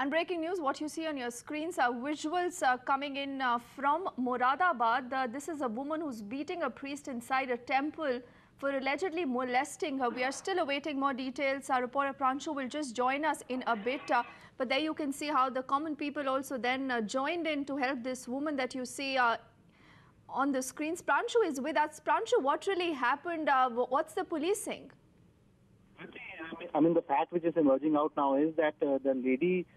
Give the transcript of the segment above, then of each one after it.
And breaking news, what you see on your screens are visuals coming in from Moradabad. This is a woman who's beating a priest inside a temple for allegedly molesting her. We are still awaiting more details. Our reporter Pranshu will just join us in a bit. But there you can see how the common people also then joined in to help this woman that you see on the screens. Pranshu is with us. Pranshu, what really happened? What's the police saying? I mean, the fact which is emerging out now is that the lady,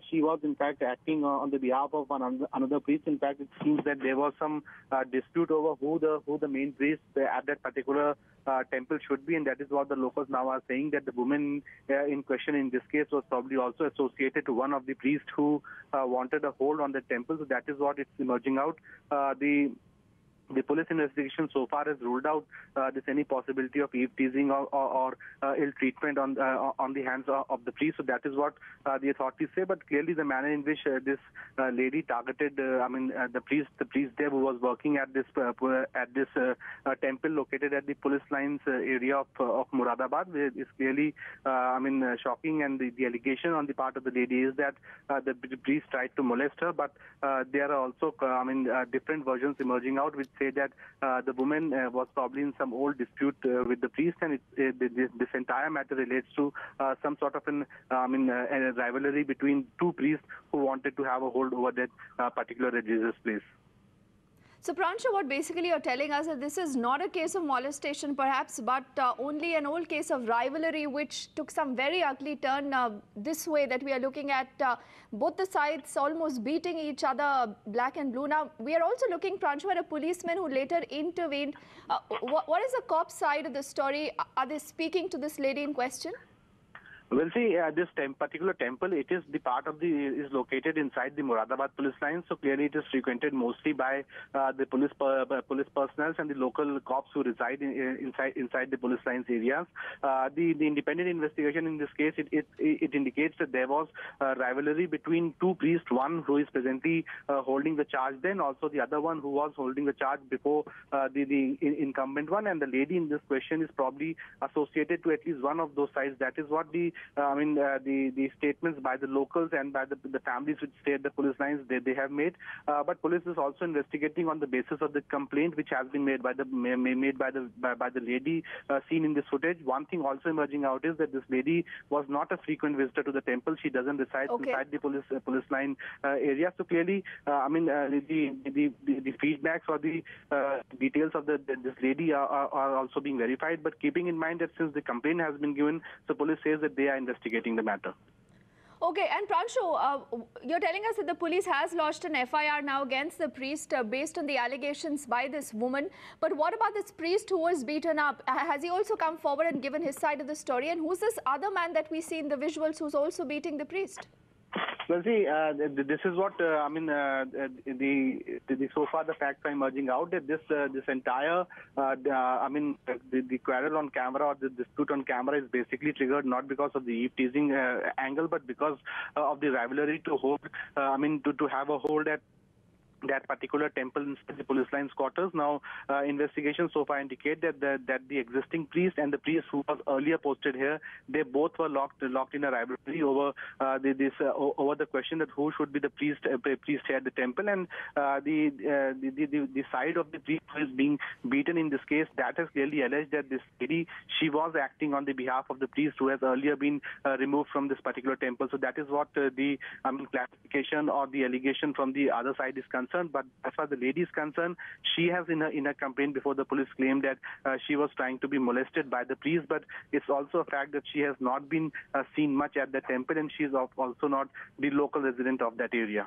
she was in fact acting on the behalf of another priest. In fact, it seems that there was some dispute over who the main priest at that particular temple should be, and that is what the locals now are saying, that the woman in question in this case was probably also associated to one of the priests who wanted a hold on the temple. So that is what it's emerging out. The police investigation so far has ruled out this any possibility of eve teasing or ill treatment on the hands of the priest. So that is what the authorities say. But clearly, the manner in which this lady targeted, the priest there who was working at this temple located at the police lines area of Moradabad is clearly, shocking. And the allegation on the part of the lady is that the priest tried to molest her. But there are also, different versions emerging out which say that the woman was probably in some old dispute with the priest, and this entire matter relates to some sort of a rivalry between two priests who wanted to have a hold over that particular religious place. So, Pranshu, what basically you're telling us that this is not a case of molestation perhaps, but only an old case of rivalry which took some very ugly turn this way, that we are looking at both the sides almost beating each other black and blue. Now, we are also looking, Pranshu, at a policeman who later intervened. What is the cop side of the story? Are they speaking to this lady in question? Well, see, this particular temple, it is the part of is located inside the Moradabad police lines. So clearly, it is frequented mostly by the police personnel and the local cops who reside inside the police lines areas. The independent investigation in this case, it indicates that there was a rivalry between two priests, one who is presently holding the charge, then also the other one who was holding the charge before the incumbent one, and the lady in this question is probably associated to at least one of those sides. That is what the statements by the locals and by the families which stay at the police lines they have made. But police is also investigating on the basis of the complaint which has been made by the lady seen in this footage. One thing also emerging out is that this lady was not a frequent visitor to the temple. She doesn't reside inside the police line area. So clearly, the feedbacks or the details of this lady are also being verified. But keeping in mind that since the complaint has been given, so police says that they are investigating the matter. Okay, and Pranshu, you're telling us that the police has lodged an FIR now against the priest based on the allegations by this woman. But what about this priest who was beaten up? Has he also come forward and given his side of the story? And who's this other man that we see in the visuals who's also beating the priest? Well, see, this is what so far the facts are emerging out that this entire the quarrel on camera or the dispute on camera is basically triggered not because of the eve teasing angle, but because of the rivalry to hold to have a hold at that particular temple inside the police lines quarters. Now, investigations so far indicate that the existing priest and the priest who was earlier posted here, they both were locked in a rivalry over over the question that who should be the priest here at the temple, and the side of the priest who is being beaten in this case, that has clearly alleged that this lady, she was acting on the behalf of the priest who has earlier been removed from this particular temple. So that is what the clarification or the allegation from the other side is concerned. But as far as the lady is concerned, she has in a complaint before the police claimed that she was trying to be molested by the priest. But it's also a fact that she has not been seen much at the temple, and she is also not the local resident of that area.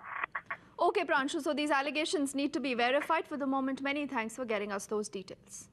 Okay, Pranshu, so these allegations need to be verified. For the moment, many thanks for getting us those details.